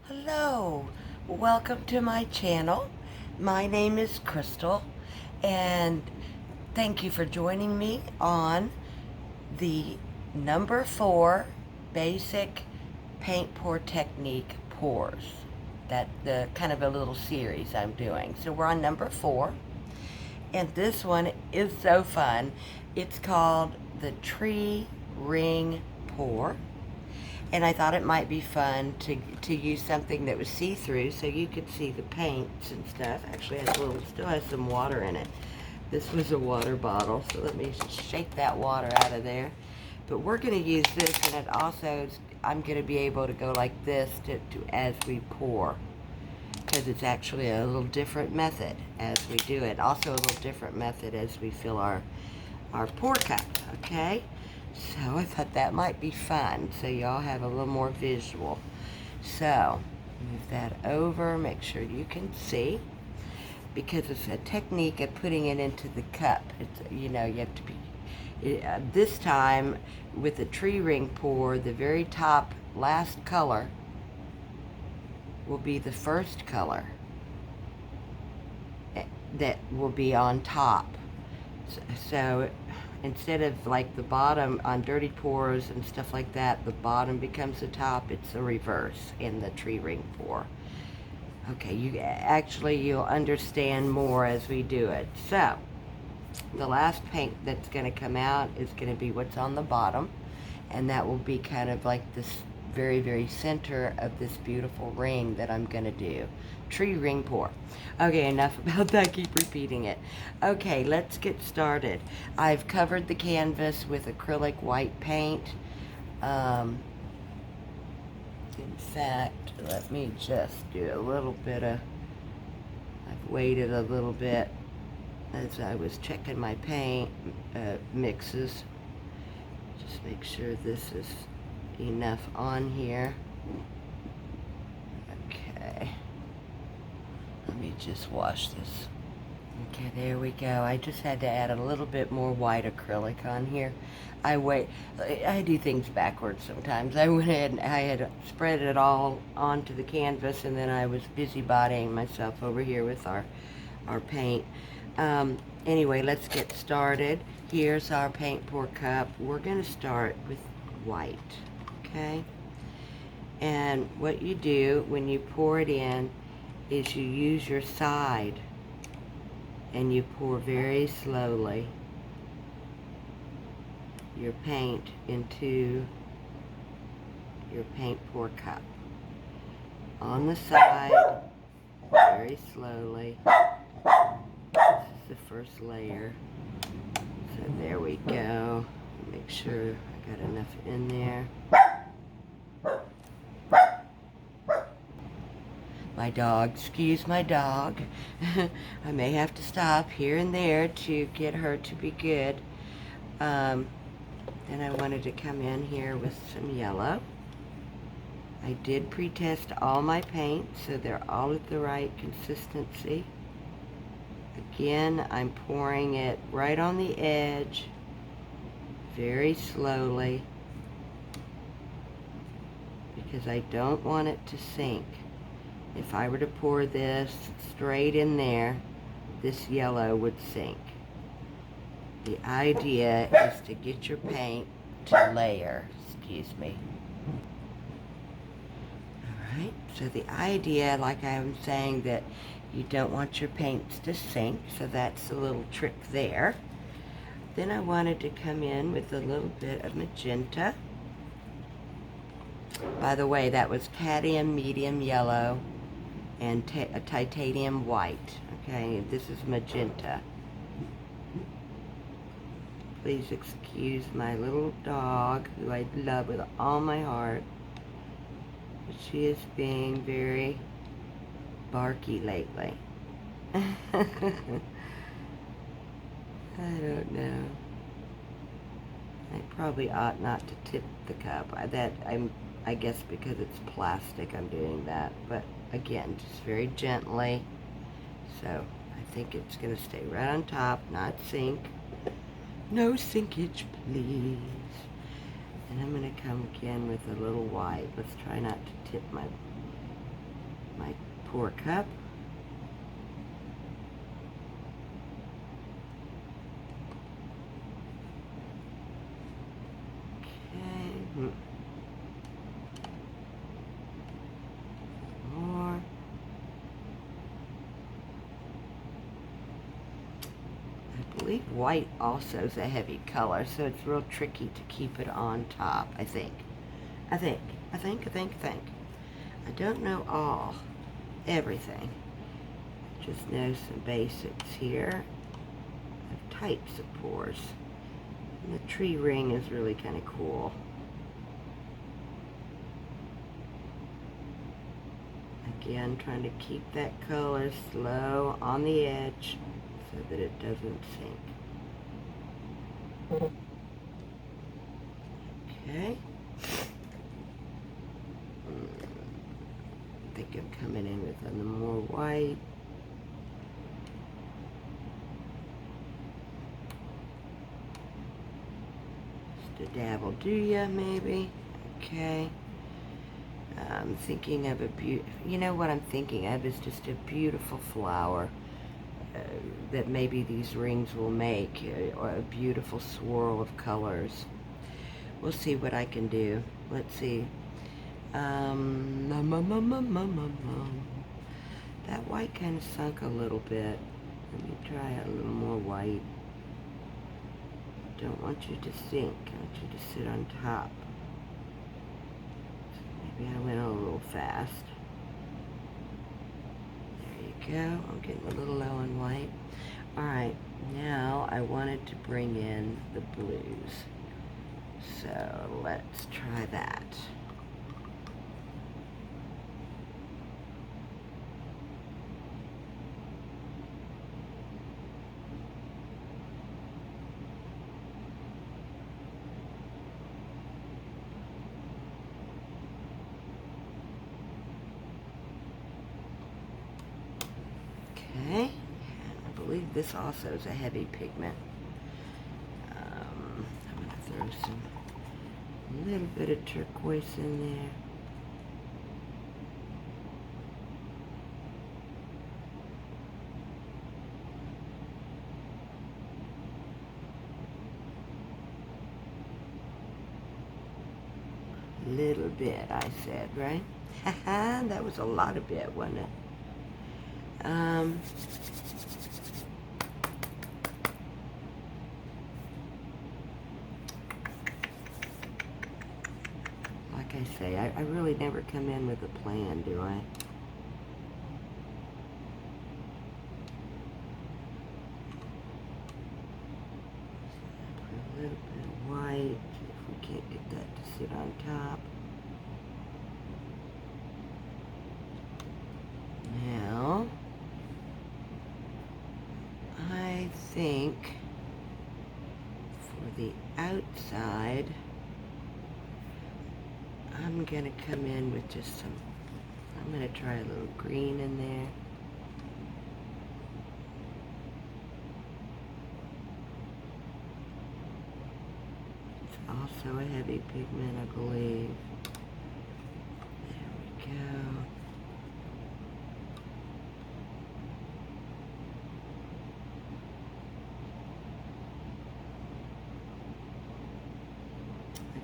Hello, welcome to my channel. My name is Crystal, and thank you for joining me on the number 4 basic paint pour technique pours. That the kind of a little series I'm doing. So we're on number 4, and this one is so fun. It's called the tree ring pour. And I thought it might be fun to use something that was see-through so you could see the paints and stuff. Actually, it still has some water in it. This was a water bottle, so let me shake that water out of there. But we're going to use this, and it also, I'm going to be able to go like this as we pour, because it's actually a little different method as we do it. Also a little different method as we fill our pour cup, okay? So I thought that might be fun, so y'all have a little more visual. So move that over, make sure you can see, because it's a technique of putting it into the cup. It's, you have to be, this time with the tree ring pour, the very top last color will be the first color that will be on top. So instead of like the bottom on dirty pours and stuff like that, the bottom becomes the top. It's the reverse in the tree ring pour. Okay, you'll understand more as we do it. So the last paint that's going to come out is going to be what's on the bottom, and that will be kind of like this very, very center of this beautiful ring that I'm going to do. Tree ring pour. Okay, enough about that. Keep repeating it. Okay, let's get started. I've covered the canvas with acrylic white paint. In fact, let me just do a little bit of, I've waited a little bit as I was checking my paint mixes. Just make sure this is enough on here. Okay, let me just wash this. Okay, there we go. I just had to add a little bit more white acrylic on here. I do things backwards sometimes. I went ahead and I had spread it all onto the canvas, and then I was busybodying myself over here with our paint. Anyway, let's get started. Here's our paint pour cup. We're going to start with white, okay? And what you do when you pour it in is you use your side and you pour very slowly your paint into your paint pour cup. On the side, very slowly. This is the first layer. So there we go. Make sure I got enough in there. My dog, excuse my dog. I may have to stop here and there to get her to be good. Then I wanted to come in here with some yellow. I did pre-test all my paints, so they're all at the right consistency. Again, I'm pouring it right on the edge, very slowly, because I don't want it to sink. If I were to pour this straight in there, this yellow would sink. The idea is to get your paint to layer, excuse me. Alright, so the idea, like I'm saying, that you don't want your paints to sink, so that's a little trick there. Then I wanted to come in with a little bit of magenta. By the way, that was cadmium medium yellow and a titanium white. Okay, this is magenta. Please excuse my little dog, who I love with all my heart. But she is being very barky lately. I don't know. I probably ought not to tip the cup. I guess because it's plastic I'm doing that. But again, just very gently. So I think it's going to stay right on top, not sink. No sinkage, please. And I'm going to come again with a little white. Let's try not to tip my my pour cup. Okay. More. I believe white also is a heavy color, so it's real tricky to keep it on top, I think. I don't know everything. Just know some basics here of types of pours. And the tree ring is really kind of cool. Again, trying to keep that color slow on the edge so that it doesn't sink. Okay. I think I'm coming in with a little more white. Just a dab will do ya, maybe. Okay. I'm thinking of you know what I'm thinking of is just a beautiful flower that maybe these rings will make, or a beautiful swirl of colors. We'll see what I can do. Let's see. That white kind of sunk a little bit. Let me try a little more white. Don't want you to sink. I want you to sit on top. Maybe I went a little fast. There you go. I'm getting a little low on white. Alright, now I wanted to bring in the blues. So let's try that. Okay, I believe this also is a heavy pigment. I'm going to throw a little bit of turquoise in there. Little bit, I said, right? That was a lot of bit, wasn't it? Like I say, I really never come in with a plan, do I? Put a little bit of white, if we can't get that to sit on top. Now, I think for the outside, I'm going to come in with just I'm going to try a little green in there. It's also a heavy pigment, I believe. There we go.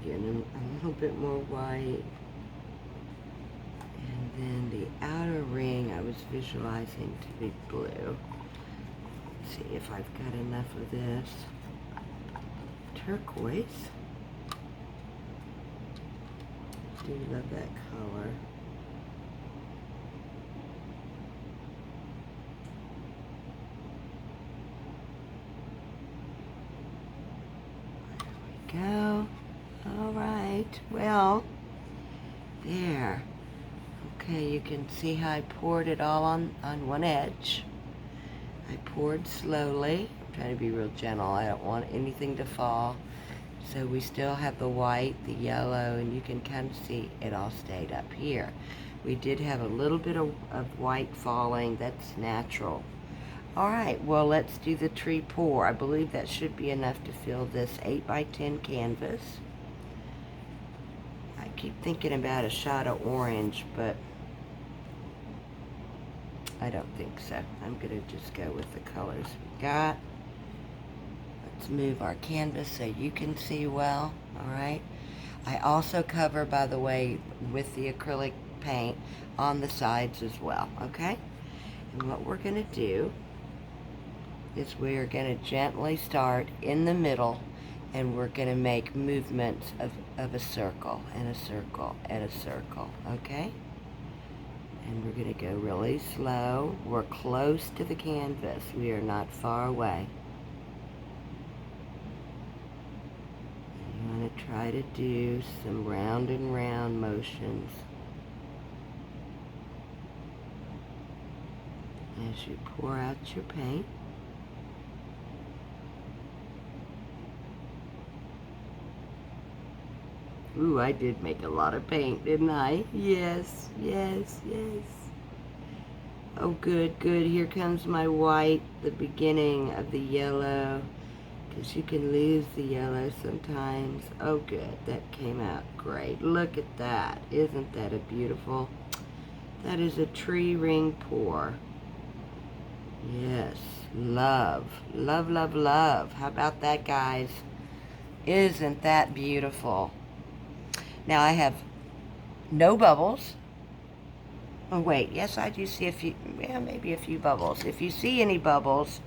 Again, a little bit more white. And then the outer ring I was visualizing to be blue. Let's see if I've got enough of this. Turquoise. I do love that color. There we go. All right, well, there. Okay, you can see how I poured it all on one edge. I poured slowly. I'm trying to be real gentle. I don't want anything to fall. So we still have the white, the yellow, and you can kind of see it all stayed up here. We did have a little bit of white falling. That's natural. All right, well, let's do the tree pour. I believe that should be enough to fill this 8x10 canvas. I keep thinking about a shot of orange, but I don't think so. I'm going to just go with the colors we got. Let's move our canvas so you can see well, all right? I also cover, by the way, with the acrylic paint on the sides as well, okay? And what we're going to do is we're going to gently start in the middle, and we're going to make movements of a circle and a circle and a circle, okay? And we're going to go really slow. We're close to the canvas. We are not far away. You want to try to do some round and round motions as you pour out your paint. Ooh, I did make a lot of paint, didn't I? Yes, yes, yes. Oh, good, good. Here comes my white, the beginning of the yellow, because you can lose the yellow sometimes. Oh, good. That came out great. Look at that. Isn't that a beautiful? That is a tree ring pour. Yes, love, love, love, love. How about that, guys? Isn't that beautiful? Now I have no bubbles. Oh wait, yes, I do see a few, yeah, maybe a few bubbles. If you see any bubbles,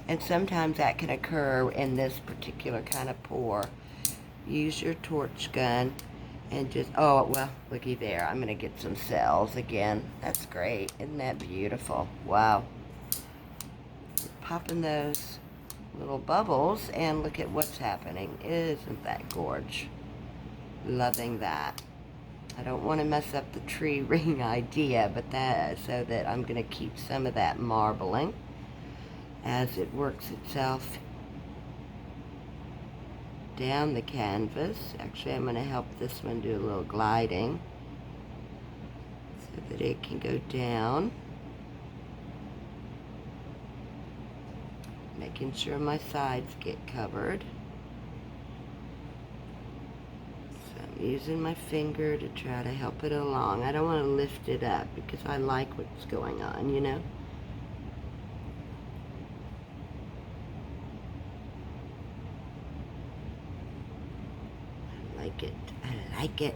and sometimes that can occur in this particular kind of pour, use your torch gun and just, oh, well, looky there. I'm going to get some cells again. That's great. Isn't that beautiful? Wow. Popping those little bubbles, and look at what's happening. Isn't that gorge? Loving that. I don't want to mess up the tree ring idea, but that, so that I'm going to keep some of that marbling as it works itself down the canvas. Actually, I'm going to help this one do a little gliding so that it can go down. Making sure my sides get covered. Using my finger to try to help it along. I don't want to lift it up because I like what's going on, you know. I like it. I like it.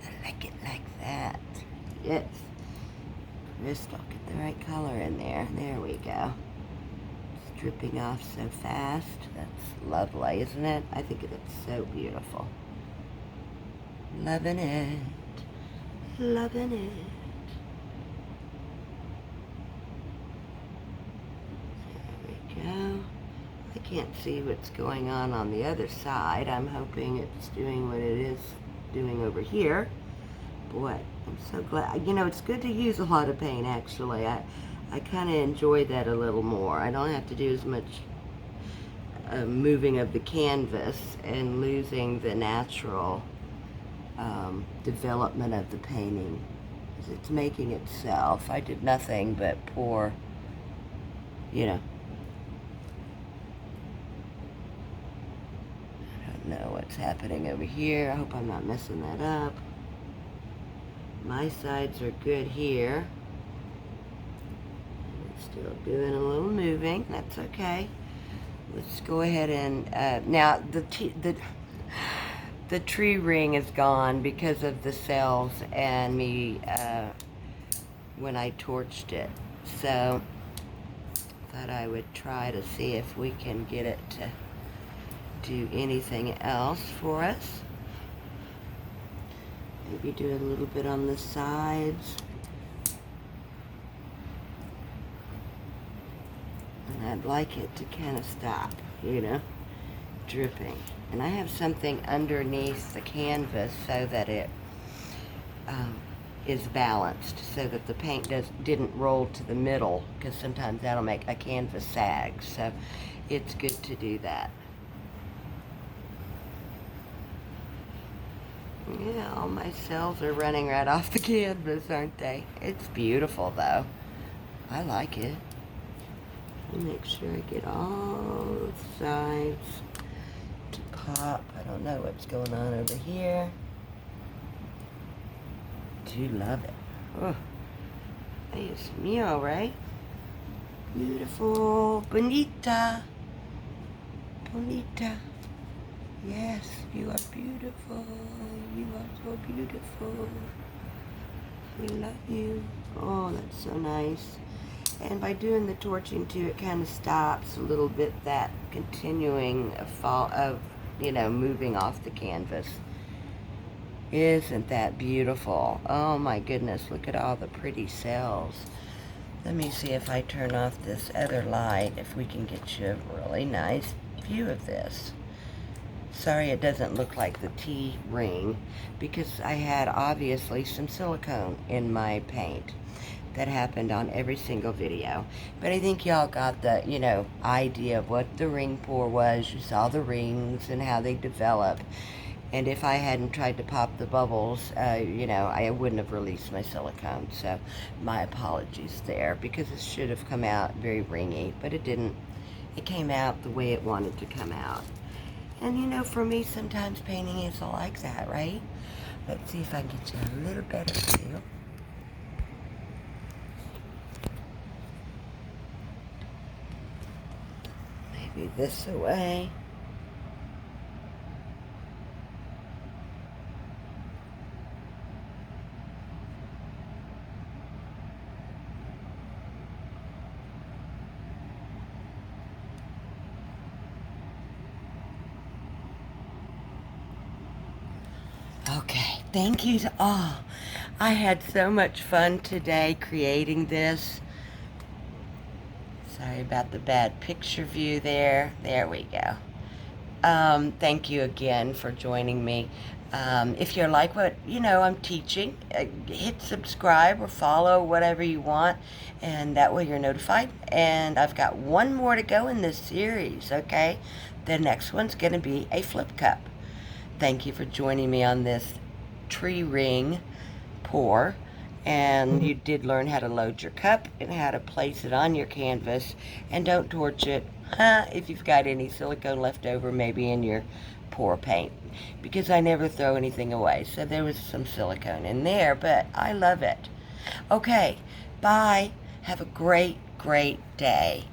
I like it like that. Yes. Crystal, get the right color in there. There we go. It's dripping off so fast. That's lovely, isn't it? I think it's so beautiful. Loving it, loving it. There we go. I can't see what's going on the other side. I'm hoping it's doing what it is doing over here. Boy, I'm so glad. You know, it's good to use a lot of paint, actually. I kind of enjoy that a little more. I don't have to do as much moving of the canvas and losing the natural development of the painting. It's making itself. I did nothing but pour, you know. I don't know what's happening over here. I hope I'm not messing that up. My sides are good here. It's still doing a little moving. That's okay. Let's go ahead and now the tree ring is gone because of the cells and me when I torched it. So thought I would try to see if we can get it to do anything else for us. Maybe do a little bit on the sides. And I'd like it to kind of stop, you know, dripping. And I have something underneath the canvas so that it is balanced, so that the paint didn't roll to the middle, because sometimes that'll make a canvas sag. So it's good to do that. Yeah, all my cells are running right off the canvas, aren't they? It's beautiful, though. I like it. Let me make sure I get all the sides to pop. I don't know what's going on over here. Do love it. Oh. Dios mío, right? Beautiful. Bonita. Bonita. Yes, you are beautiful. You are so beautiful. We love you. Oh, that's so nice. And by doing the torching too, it kind of stops a little bit that continuing fall of, moving off the canvas. Isn't that beautiful? Oh my goodness, look at all the pretty cells. Let me see if I turn off this other light, if we can get you a really nice view of this. Sorry it doesn't look like the T ring, because I had obviously some silicone in my paint. That happened on every single video. But I think y'all got the, idea of what the ring pour was. You saw the rings and how they develop. And if I hadn't tried to pop the bubbles, I wouldn't have released my silicone. So my apologies there, because it should have come out very ringy, but it didn't. It came out the way it wanted to come out. And for me, sometimes painting is like that, right? Let's see if I can get you a little better feel. Maybe this away. Okay, thank you to all. I had so much fun today creating this. Sorry about the bad picture view there. There we go. Thank you again for joining me. If you like what I'm teaching, hit subscribe or follow, whatever you want, and that way you're notified. And I've got one more to go in this series, okay? The next one's going to be a flip cup. Thank you for joining me on this tree ring pour. And you did learn how to load your cup and how to place it on your canvas. And don't torch it if you've got any silicone left over, maybe in your pour paint, because I never throw anything away. So there was some silicone in there, but I love it. Okay, bye. Have a great, great day.